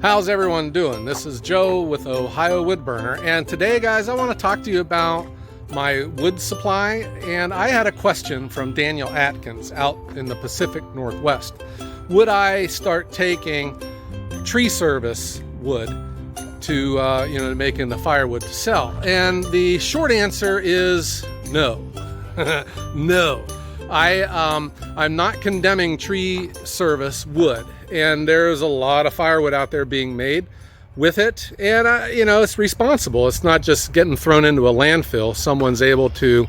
How's everyone doing? This is Joe with Ohio Wood Burner, and today, guys, I want to talk to you about my wood supply. And I had a question from Daniel Atkins out in the Pacific Northwest. Would I start taking tree service wood to make into firewood to sell? And the short answer is no. No. I'm not condemning tree service wood, and there's a lot of firewood out there being made with it, and it's responsible. It's not just getting thrown into a landfill. Someone's able to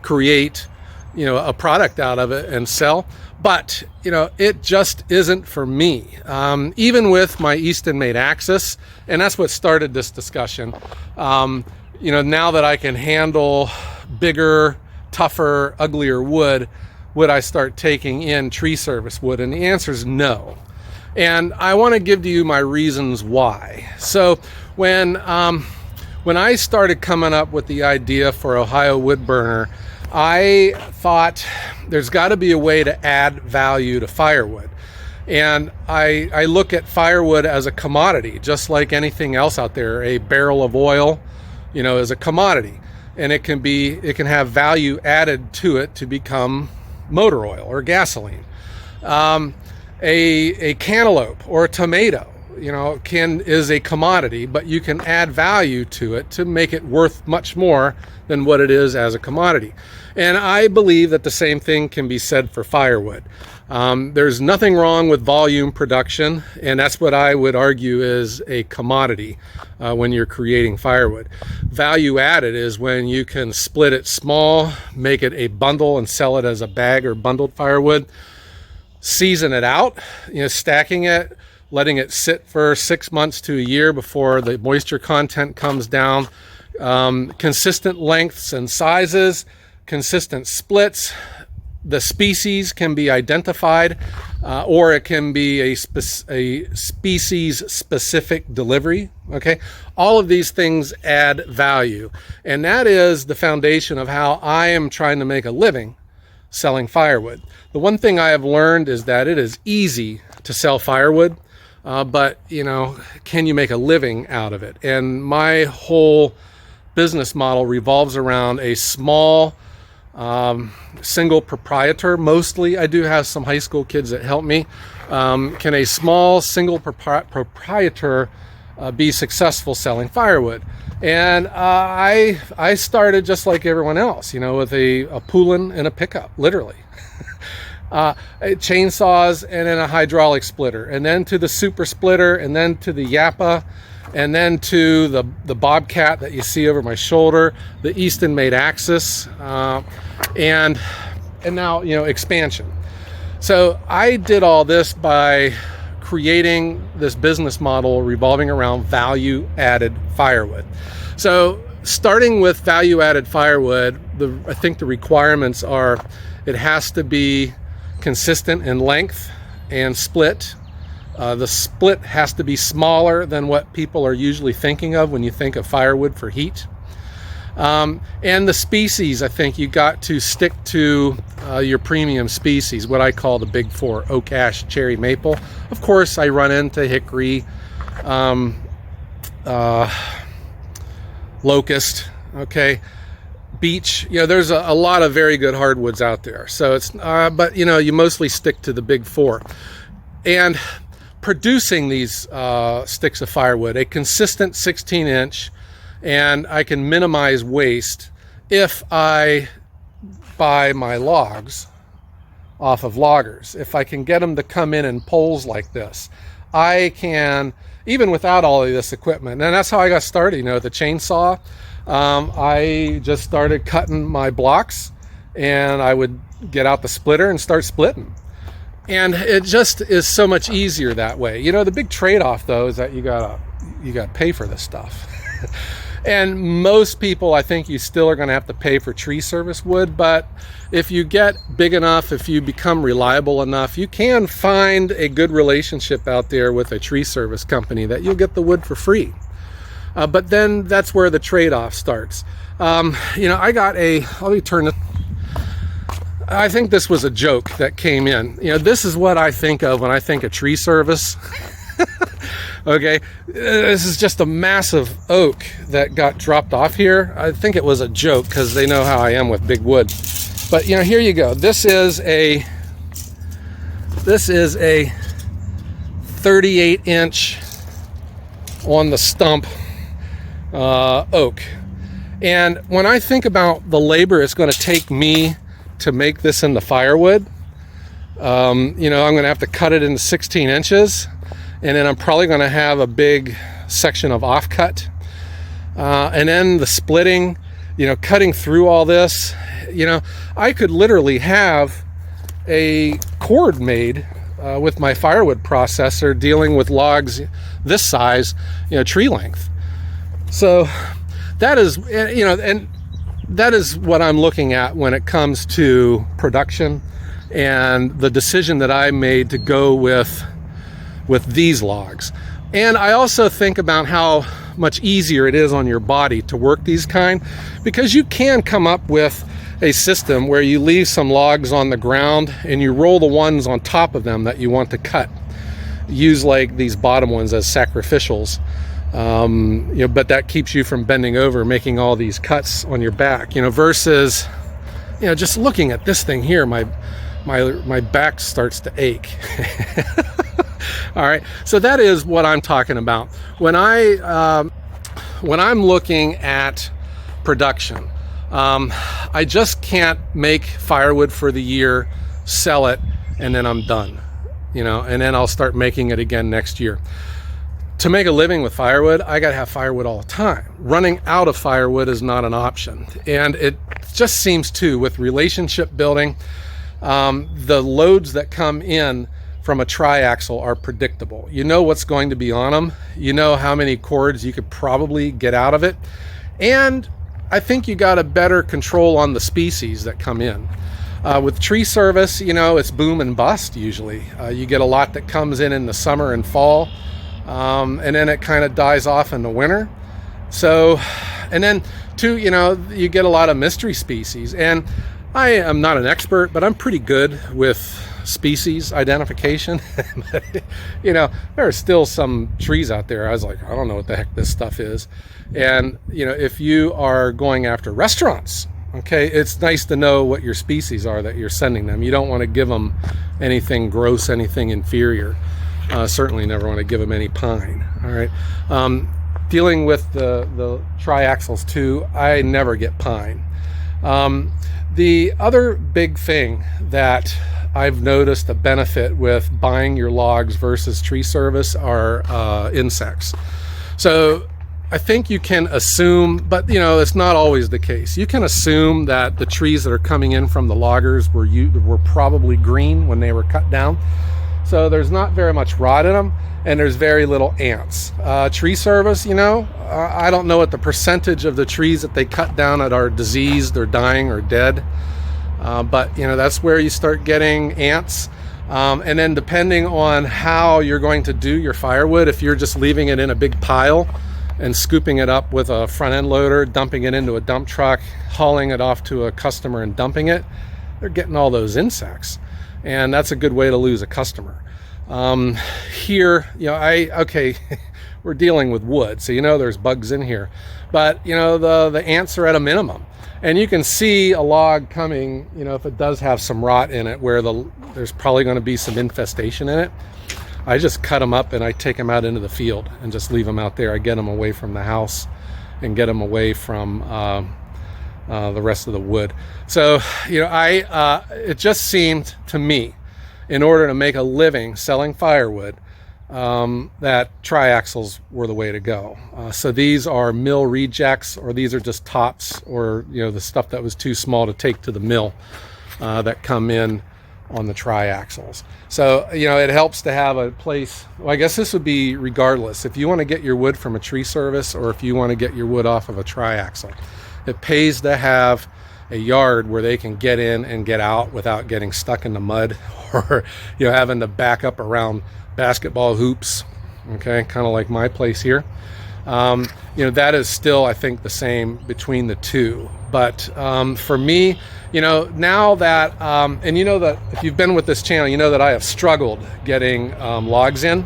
create a product out of it and sell, but it just isn't for me. Even with my Eastonmade axis, and that's what started this discussion. Now that I can handle bigger, tougher, uglier wood, would I start taking in tree service wood? And the answer is no. And I want to give to you my reasons why. So when I started coming up with the idea for Ohio Wood Burner, I thought there's got to be a way to add value to firewood. And I look at firewood as a commodity, just like anything else out there. A barrel of oil, is a commodity, and it can have value added to it to become motor oil or gasoline. A cantaloupe or a tomato, is a commodity, but you can add value to it to make it worth much more than what it is as a commodity. And I believe that the same thing can be said for firewood. There's nothing wrong with volume production, and that's what I would argue is a commodity when you're creating firewood. Value added is when you can split it small, make it a bundle and sell it as a bag or bundled firewood, season it out, stacking it, letting it sit for 6 months to a year before the moisture content comes down, consistent lengths and sizes, consistent splits. The species can be identified, or it can be a species-specific delivery, okay? All of these things add value, and that is the foundation of how I am trying to make a living selling firewood. The one thing I have learned is that it is easy to sell firewood, but, can you make a living out of it? And my whole business model revolves around a small single proprietor. Mostly, I do have some high school kids that help me. Can a small single proprietor be successful selling firewood? And I started just like everyone else, with a poolin and a pickup, literally. Chainsaws and then a hydraulic splitter, and then to the super splitter, and then to the Japa, and then to the Bobcat that you see over my shoulder, the Eastonmade axis, and now expansion. So I did all this by creating this business model revolving around value added firewood. So starting with value added firewood, I think the requirements are it has to be consistent in length and split. The split has to be smaller than what people are usually thinking of when you think of firewood for heat. And the species, I think you got to stick to your premium species, what I call the big four: oak, ash, cherry, maple. Of course, I run into hickory, locust, okay, beech. There's a lot of very good hardwoods out there. So it's, but you mostly stick to the big four. And producing these sticks of firewood, a consistent 16-inch, and I can minimize waste if I buy my logs off of loggers. If I can get them to come in poles like this, I can, even without all of this equipment. And that's how I got started, the chainsaw. I just started cutting my blocks, and I would get out the splitter and start splitting. And it just is so much easier that way. The big trade-off, though, is that you gotta pay for this stuff. And most people, I think you still are going to have to pay for tree service wood, but if you get big enough, if you become reliable enough, you can find a good relationship out there with a tree service company that you'll get the wood for free. But then that's where the trade-off starts. I got let me turn it. I think this was a joke that came in. This is what I think of when I think of tree service. Okay, this is just a massive oak that got dropped off here. I think it was a joke because they know how I am with big wood. But you know, here you go. This is a 38-inch on the stump oak. And when I think about the labor it's going to take me to make this into firewood, you know, I'm going to have to cut it into 16 inches, and then I'm probably going to have a big section of offcut, and then the splitting, you know, cutting through all this. You know, I could literally have a cord made with my firewood processor dealing with logs this size, you know, tree length. So that is, you know, and that is what I'm looking at when it comes to production and the decision that I made to go with these logs. And I also think about how much easier it is on your body to work these kind, because you can come up with a system where you leave some logs on the ground and you roll the ones on top of them that you want to cut. Use like these bottom ones as sacrificials, you know, but that keeps you from bending over, making all these cuts on your back, you know, versus, you know, just looking at this thing here, my back starts to ache. All right, so that is what I'm talking about when I'm looking at production. I just can't make firewood for the year, sell it, and then I'm done, you know, and then I'll start making it again next year. To make a living with firewood, I gotta have firewood all the time. Running out of firewood is not an option. And it just seems too, with relationship building, the loads that come in from a triaxle are predictable. You know what's going to be on them. You know how many cords you could probably get out of it. And I think you got a better control on the species that come in. With tree service, you know, it's boom and bust usually. You get a lot that comes in the summer and fall, and then it kind of dies off in the winter. So, and then too, you know, you get a lot of mystery species. And I am not an expert, but I'm pretty good with species identification. You know, there are still some trees out there I was like, I don't know what the heck this stuff is. And you know, if you are going after restaurants, okay, it's nice to know what your species are that you're sending them. You don't want to give them anything gross, anything inferior. Certainly never want to give them any pine. All right, dealing with the triaxles too, I never get pine. The other big thing that I've noticed a benefit with buying your logs versus tree service are insects. So I think you can assume, but you know, it's not always the case. You can assume that the trees that are coming in from the loggers were probably green when they were cut down. So there's not very much rot in them, and there's very little ants. Tree service, you know, I don't know what the percentage of the trees that they cut down that are diseased or dying or dead. But you know, that's where you start getting ants. And then depending on how you're going to do your firewood, if you're just leaving it in a big pile and scooping it up with a front end loader, dumping it into a dump truck, hauling it off to a customer and dumping it, they're getting all those insects. And that's a good way to lose a customer. Here, you know, okay, we're dealing with wood, so you know there's bugs in here. But you know, the ants are at a minimum. And you can see a log coming, you know, if it does have some rot in it, where there's probably going to be some infestation in it. I just cut them up and I take them out into the field and just leave them out there. I get them away from the house and get them away from the rest of the wood. So, you know, it just seemed to me, in order to make a living selling firewood, that triaxles were the way to go. So these are mill rejects, or these are just tops, or you know, the stuff that was too small to take to the mill that come in on the triaxles. So you know, it helps to have a place. Well, I guess this would be regardless if you want to get your wood from a tree service or if you want to get your wood off of a triaxle. It pays to have a yard where they can get in and get out without getting stuck in the mud, or you know, having to back up around basketball hoops, okay, kind of like my place here. You know, that is still, I think, the same between the two. But for me, you know, now that, and you know that if you've been with this channel, you know that I have struggled getting logs in.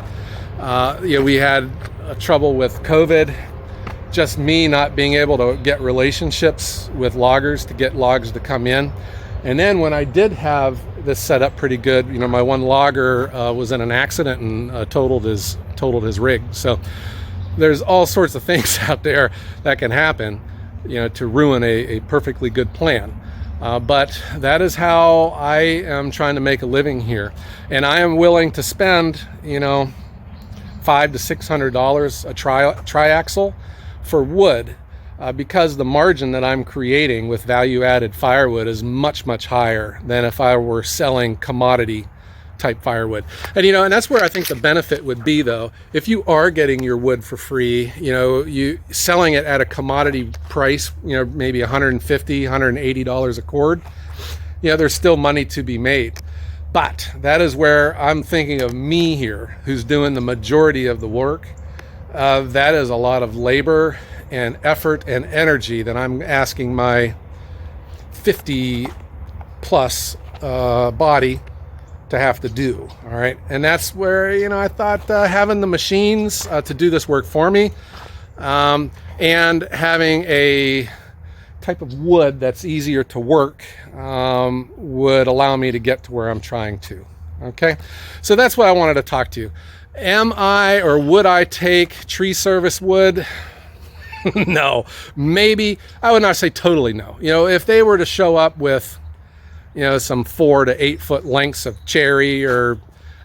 We had trouble with COVID, just me not being able to get relationships with loggers to get logs to come in. And then when I did have this set up pretty good, my one logger was in an accident and totaled his rig. So there's all sorts of things out there that can happen, to ruin a perfectly good plan. But that is how I am trying to make a living here. And I am willing to spend, $500 to $600 a triaxle for wood, because the margin that I'm creating with value-added firewood is much, much higher than if I were selling commodity type firewood. And and that's where I think the benefit would be, though, if you are getting your wood for free, you selling it at a commodity price, maybe $150, $180 a cord, there's still money to be made. But that is where I'm thinking of me here, who's doing the majority of the work. That is a lot of labor and effort and energy that I'm asking my 50 plus body to have to do. All right. And that's where, I thought having the machines to do this work for me, and having a type of wood that's easier to work, would allow me to get to where I'm trying to. Okay. So that's what I wanted to talk to you. Am I, or would I take tree service wood? No. Maybe. I would not say totally no. If they were to show up with, some 4 to 8 foot lengths of cherry or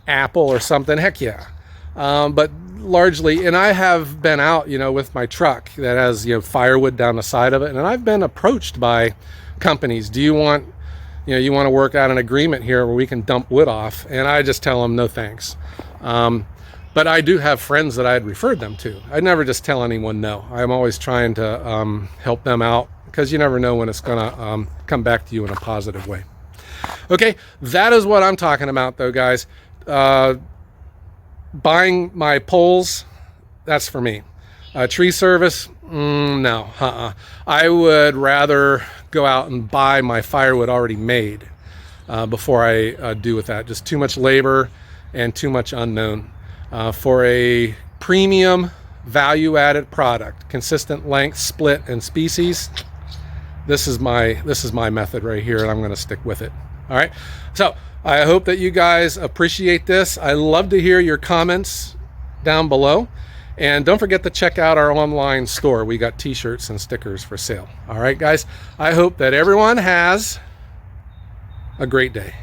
apple or something, heck yeah. But largely, and I have been out, with my truck that has, firewood down the side of it, and I've been approached by companies. Do you want, you want to work out an agreement here where we can dump wood off? And I just tell them no thanks. But I do have friends that I had referred them to. I never just tell anyone no. I'm always trying to help them out, because you never know when it's going to come back to you in a positive way. Okay, that is what I'm talking about, though, guys. Buying my poles, that's for me. Tree service, no. I would rather go out and buy my firewood already made before I do with that. Just too much labor and too much unknown. For a premium value-added product, consistent length, split, and species, this is my method right here, and I'm going to stick with it. All right. So I hope that you guys appreciate this. I love to hear your comments down below, and don't forget to check out our online store. We got t-shirts and stickers for sale. All right, guys. I hope that everyone has a great day.